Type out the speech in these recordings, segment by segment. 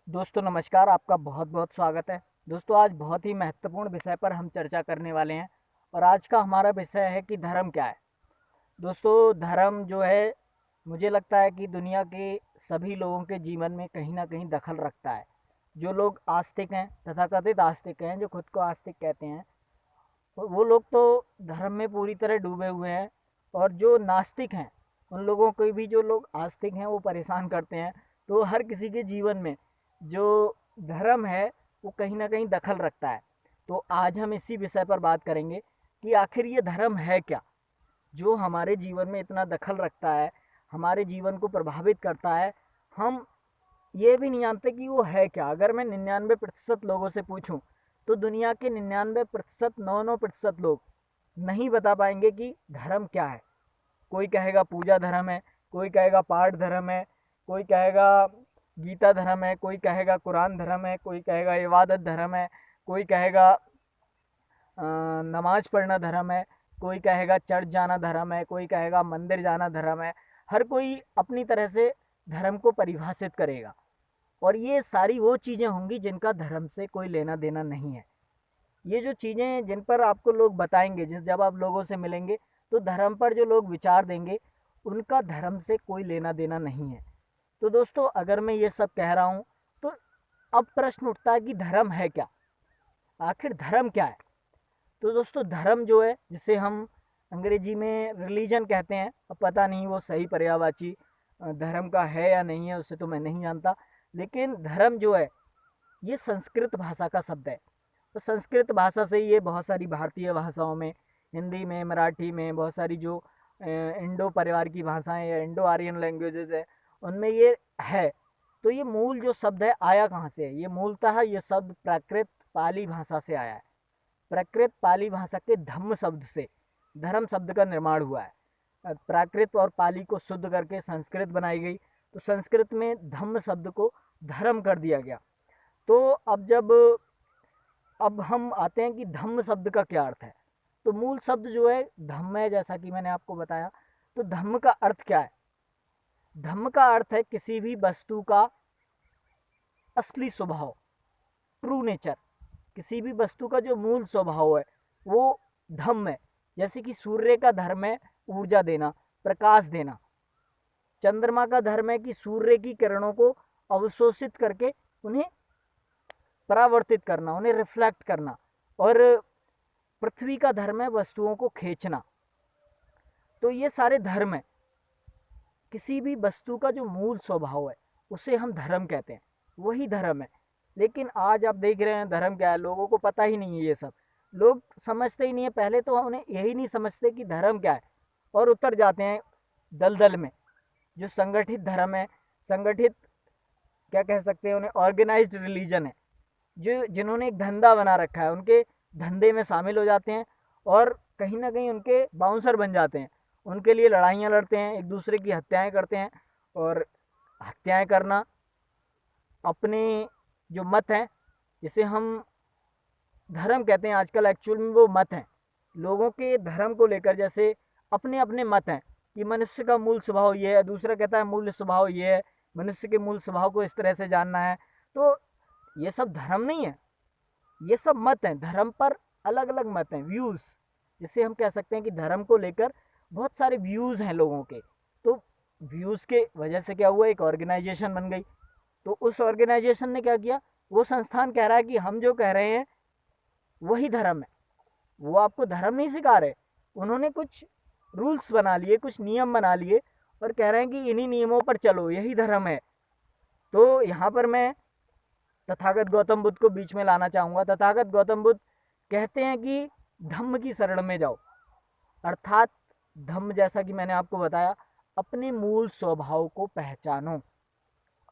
दोस्तों नमस्कार, आपका बहुत बहुत स्वागत है। दोस्तों आज बहुत ही महत्वपूर्ण विषय पर हम चर्चा करने वाले हैं और आज का हमारा विषय है कि धर्म क्या है। दोस्तों धर्म जो है, मुझे लगता है कि दुनिया के सभी लोगों के जीवन में कहीं ना कहीं दखल रखता है। जो लोग आस्तिक हैं, तथाकथित आस्तिक हैं, जो खुद को आस्तिक कहते हैं, वो लोग तो धर्म में पूरी तरह डूबे हुए हैं। और जो नास्तिक हैं, उन लोगों को भी, जो लोग आस्तिक हैं, वो परेशान करते हैं। तो हर किसी के जीवन में जो धर्म है वो कहीं ना कहीं दखल रखता है। तो आज हम इसी विषय पर बात करेंगे कि आखिर ये धर्म है क्या, जो हमारे जीवन में इतना दखल रखता है, हमारे जीवन को प्रभावित करता है। हम ये भी नहीं जानते कि वो है क्या। अगर मैं 99% लोगों से पूछूं तो दुनिया के 99% 99% लोग नहीं बता पाएंगे कि धर्म क्या है। कोई कहेगा पूजा धर्म है, कोई कहेगा पाठ धर्म है, कोई कहेगा गीता धर्म है, कोई कहेगा कुरान धर्म है, कोई कहेगा इबादत धर्म है, कोई कहेगा नमाज पढ़ना धर्म है, कोई कहेगा चर्च जाना धर्म है, कोई कहेगा मंदिर जाना धर्म है। हर कोई अपनी तरह से धर्म को परिभाषित करेगा और ये सारी वो चीज़ें होंगी जिनका धर्म से कोई लेना देना नहीं है। ये जो चीज़ें जिन पर आपको लोग बताएंगे, जब आप लोगों से मिलेंगे तो धर्म पर जो लोग विचार देंगे उनका धर्म से कोई लेना देना नहीं है। तो दोस्तों अगर मैं ये सब कह रहा हूँ तो अब प्रश्न उठता है कि धर्म है क्या, आखिर धर्म क्या है। तो दोस्तों धर्म जो है, जिसे हम अंग्रेजी में रिलीजन कहते हैं, अब पता नहीं वो सही पर्यायवाची धर्म का है या नहीं है, उससे तो मैं नहीं जानता। लेकिन धर्म जो है ये संस्कृत भाषा का शब्द है। तो संस्कृत भाषा से ये बहुत सारी भारतीय भाषाओं में, हिंदी में, मराठी में, बहुत सारी जो इंडो परिवार की भाषाएं या इंडो आर्यन लैंग्वेजेज है, उनमें ये है। तो ये मूल जो शब्द है आया कहाँ से है? ये मूलतः ये शब्द प्राकृत पाली भाषा से आया है। प्राकृत पाली भाषा के धम्म शब्द से धर्म शब्द का निर्माण हुआ है। प्राकृत और पाली को शुद्ध करके संस्कृत बनाई गई, तो संस्कृत में धम्म शब्द को धर्म कर दिया गया। तो अब हम आते हैं कि धम्म शब्द का क्या अर्थ है। तो मूल शब्द जो है धम्म है, जैसा कि मैंने आपको बताया। तो धम्म का अर्थ क्या है? धम्म का अर्थ है किसी भी वस्तु का असली स्वभाव, ट्रू नेचर। किसी भी वस्तु का जो मूल स्वभाव है वो धम्म है। जैसे कि सूर्य का धर्म है ऊर्जा देना, प्रकाश देना। चंद्रमा का धर्म है कि सूर्य की किरणों को अवशोषित करके उन्हें परावर्तित करना, उन्हें रिफ्लेक्ट करना। और पृथ्वी का धर्म है वस्तुओं को खींचना। तो ये सारे धर्म है। किसी भी वस्तु का जो मूल स्वभाव है उसे हम धर्म कहते हैं, वही धर्म है। लेकिन आज आप देख रहे हैं धर्म क्या है, लोगों को पता ही नहीं है। ये सब लोग समझते ही नहीं है। पहले तो उन्हें यही नहीं समझते कि धर्म क्या है और उतर जाते हैं दलदल में। जो संगठित धर्म है, संगठित क्या कह सकते हैं उन्हें, ऑर्गेनाइज्ड रिलीजन है, जो जिन्होंने एक धंधा बना रखा है, उनके धंधे में शामिल हो जाते हैं और कहीं ना कहीं उनके बाउंसर बन जाते हैं। उनके लिए लड़ाइयाँ लड़ते हैं, एक दूसरे की हत्याएं करते हैं। और हत्याएं करना अपने जो मत हैं, जिसे हम धर्म कहते हैं, आजकल एक्चुअल में वो मत हैं लोगों के धर्म को लेकर। जैसे अपने अपने मत हैं कि मनुष्य का मूल स्वभाव ये है, दूसरा कहता है मूल स्वभाव ये है, मनुष्य के मूल स्वभाव को इस तरह से जानना है। तो ये सब धर्म नहीं है, ये सब मत हैं। धर्म पर अलग अलग मत हैं, व्यूज़, जिसे हम कह सकते हैं कि धर्म को लेकर बहुत सारे व्यूज़ हैं लोगों के। तो व्यूज़ के वजह से क्या हुआ, एक ऑर्गेनाइजेशन बन गई। तो उस ऑर्गेनाइजेशन ने क्या किया, वो संस्थान कह रहा है कि हम जो कह रहे हैं वही धर्म है। वो आपको धर्म नहीं सिखा रहे, उन्होंने कुछ रूल्स बना लिए, कुछ नियम बना लिए और कह रहे हैं कि इन्हीं नियमों पर चलो, यही धर्म है। तो यहाँ पर मैं तथागत गौतम बुद्ध को बीच में लाना चाहूँगा। तथागत गौतम बुद्ध कहते हैं कि धम्म की शरण में जाओ। अर्थात धम्म, जैसा कि मैंने आपको बताया, अपने मूल स्वभाव को पहचानो,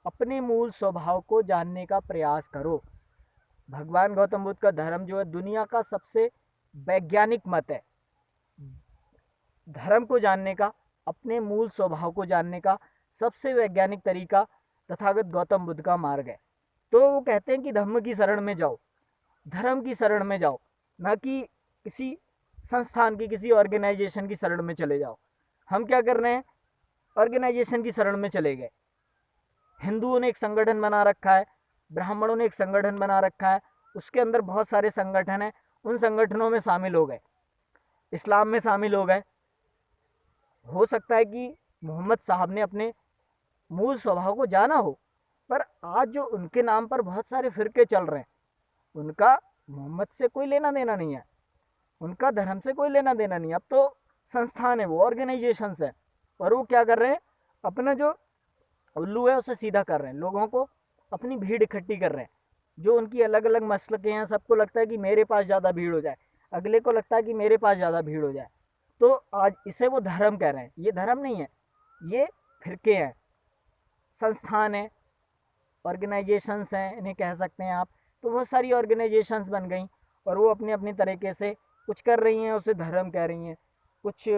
अपने मूल स्वभाव को जानने का प्रयास करो। भगवान गौतम बुद्ध का धर्म जो है दुनिया का सबसे वैज्ञानिक मत है। धर्म को जानने का, अपने मूल स्वभाव को जानने का सबसे वैज्ञानिक तरीका तथागत गौतम बुद्ध का मार्ग है। तो वो कहते हैं कि धम्म की शरण में जाओ, धर्म की शरण में जाओ, ना कि किसी संस्थान की, किसी ऑर्गेनाइजेशन की शरण में चले जाओ। हम क्या कर रहे हैं, ऑर्गेनाइजेशन की शरण में चले गए। हिंदुओं ने एक संगठन बना रखा है, ब्राह्मणों ने एक संगठन बना रखा है, उसके अंदर बहुत सारे संगठन हैं, उन संगठनों में शामिल हो गए, इस्लाम में शामिल हो गए। हो सकता है कि मोहम्मद साहब ने अपने मूल स्वभाव को जाना हो, पर आज जो उनके नाम पर बहुत सारे फिरके चल रहे हैं, उनका मोहम्मद से कोई लेना देना नहीं है, उनका धर्म से कोई लेना देना नहीं है। अब तो संस्थान है, वो ऑर्गेनाइजेशंस है, और वो क्या कर रहे हैं, अपना जो उल्लू है उसे सीधा कर रहे हैं, लोगों को अपनी भीड़ इकट्ठी कर रहे हैं। जो उनकी अलग अलग मसलकें हैं, सबको लगता है कि मेरे पास ज़्यादा भीड़ हो जाए, अगले को लगता है कि मेरे पास ज़्यादा भीड़ हो जाए, तो आज इसे वो धर्म कह रहे हैं। ये धर्म नहीं है, ये फिरके हैं, संस्थान है, ऑर्गेनाइजेशंस हैं, इन्हें कह सकते हैं आप। तो बहुत सारी ऑर्गेनाइजेशंस बन गई और वो अपने अपने तरीके से कुछ कर रही हैं, उसे धर्म कह रही हैं, कुछ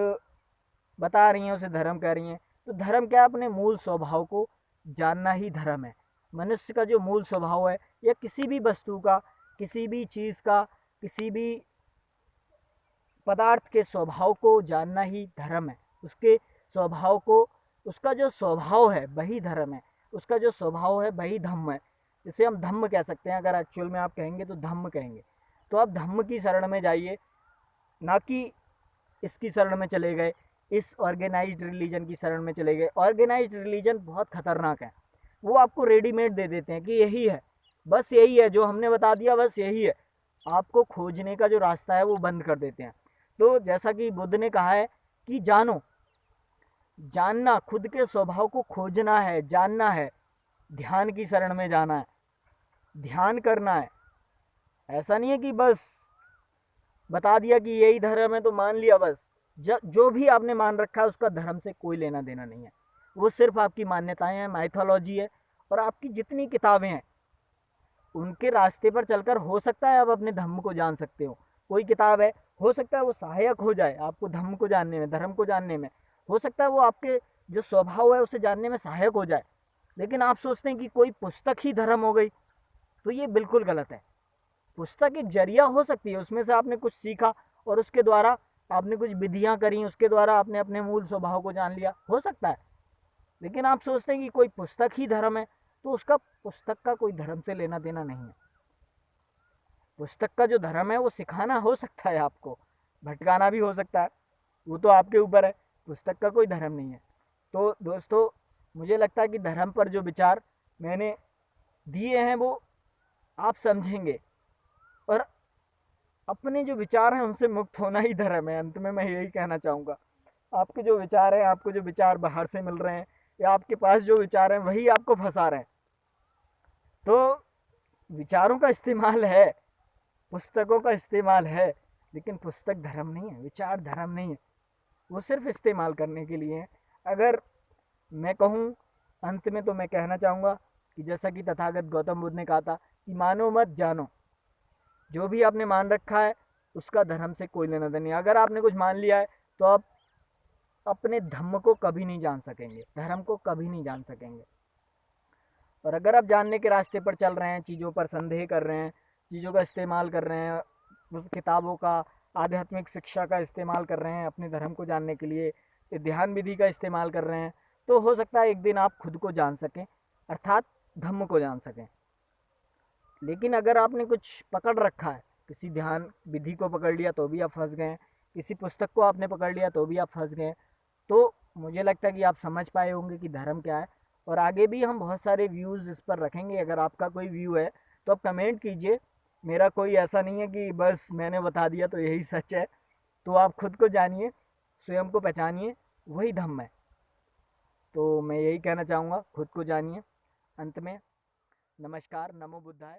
बता रही हैं, उसे धर्म कह रही हैं। तो धर्म क्या है, अपने मूल स्वभाव को जानना ही धर्म है। मनुष्य का जो मूल स्वभाव है, या किसी भी वस्तु का, किसी भी चीज़ का, किसी भी पदार्थ के स्वभाव को जानना ही धर्म है। उसके स्वभाव को, उसका जो स्वभाव है वही धर्म है, उसका जो स्वभाव है वही धम्म है। जिसे हम धम्म कह सकते हैं, अगर एक्चुअल में आप कहेंगे तो धम्म कहेंगे। तो आप धम्म की शरण में जाइए, ना कि इसकी शरण में चले गए, इस ऑर्गेनाइज्ड रिलीजन की शरण में चले गए। ऑर्गेनाइज्ड रिलीजन बहुत खतरनाक है, वो आपको रेडीमेड दे देते हैं कि यही है, बस यही है, जो हमने बता दिया बस यही है। आपको खोजने का जो रास्ता है वो बंद कर देते हैं। तो जैसा कि बुद्ध ने कहा है कि जानो, जानना, खुद के स्वभाव को खोजना है, जानना है, ध्यान की शरण में जाना है, ध्यान करना है। ऐसा नहीं है कि बस बता दिया कि यही धर्म है तो मान लिया बस। जो भी आपने मान रखा है उसका धर्म से कोई लेना देना नहीं है, वो सिर्फ आपकी मान्यताएं हैं, माइथोलॉजी है। और आपकी जितनी किताबें हैं उनके रास्ते पर चलकर हो सकता है आप अपने धर्म को जान सकते हो। कोई किताब है, हो सकता है वो सहायक हो जाए आपको धर्म को जानने में, धर्म को जानने में। हो सकता है वो आपके जो स्वभाव है उसे जानने में सहायक हो जाए। लेकिन आप सोचते हैं कि कोई पुस्तक ही धर्म हो गई, तो ये बिल्कुल गलत है। पुस्तक एक जरिया हो सकती है, उसमें से आपने कुछ सीखा और उसके द्वारा आपने कुछ विधियां करी, उसके द्वारा आपने अपने मूल स्वभाव को जान लिया, हो सकता है। लेकिन आप सोचते हैं कि कोई पुस्तक ही धर्म है, तो उसका पुस्तक का कोई धर्म से लेना देना नहीं है। पुस्तक का जो धर्म है वो सिखाना हो सकता है, आपको भटकाना भी हो सकता है, वो तो आपके ऊपर है। पुस्तक का कोई धर्म नहीं है। तो दोस्तों, मुझे लगता है कि धर्म पर जो विचार मैंने दिए हैं वो आप समझेंगे, और अपने जो विचार हैं उनसे मुक्त होना ही धर्म है। अंत में मैं यही कहना चाहूँगा, आपके जो विचार हैं, आपको जो विचार बाहर से मिल रहे हैं, या आपके पास जो विचार हैं वही आपको फंसा रहे हैं। तो विचारों का इस्तेमाल है, पुस्तकों का इस्तेमाल है, लेकिन पुस्तक धर्म नहीं है, विचार धर्म नहीं है, वो सिर्फ इस्तेमाल करने के लिए है। अगर मैं कहूँ अंत में, तो मैं कहना चाहूँगा कि जैसा कि तथागत गौतम बुद्ध ने कहा था कि मानो मत जानो, जो भी आपने मान रखा है उसका धर्म से कोई लेना देना नहीं। अगर आपने कुछ मान लिया है तो आप अपने धम्म को कभी नहीं जान सकेंगे, धर्म को कभी नहीं जान सकेंगे। और अगर आप जानने के रास्ते पर चल रहे हैं, चीज़ों पर संदेह कर रहे हैं, चीज़ों का इस्तेमाल कर रहे हैं, उस किताबों का, आध्यात्मिक शिक्षा का इस्तेमाल कर रहे हैं अपने धर्म को जानने के लिए, ध्यान विधि का इस्तेमाल कर रहे हैं, तो हो सकता है एक दिन आप खुद को जान सकें, अर्थात धम्म को जान सकें। लेकिन अगर आपने कुछ पकड़ रखा है, किसी ध्यान विधि को पकड़ लिया तो भी आप फंस गए, किसी पुस्तक को आपने पकड़ लिया तो भी आप फंस गए। तो मुझे लगता है कि आप समझ पाए होंगे कि धर्म क्या है। और आगे भी हम बहुत सारे व्यूज़ इस पर रखेंगे। अगर आपका कोई व्यू है तो आप कमेंट कीजिए। मेरा कोई ऐसा नहीं है कि बस मैंने बता दिया तो यही सच है। तो आप खुद को जानिए, स्वयं को पहचानिए, वही धम्म है। तो मैं यही कहना चाहूँगा, खुद को जानिए। अंत में नमस्कार, नमो बुद्धाय।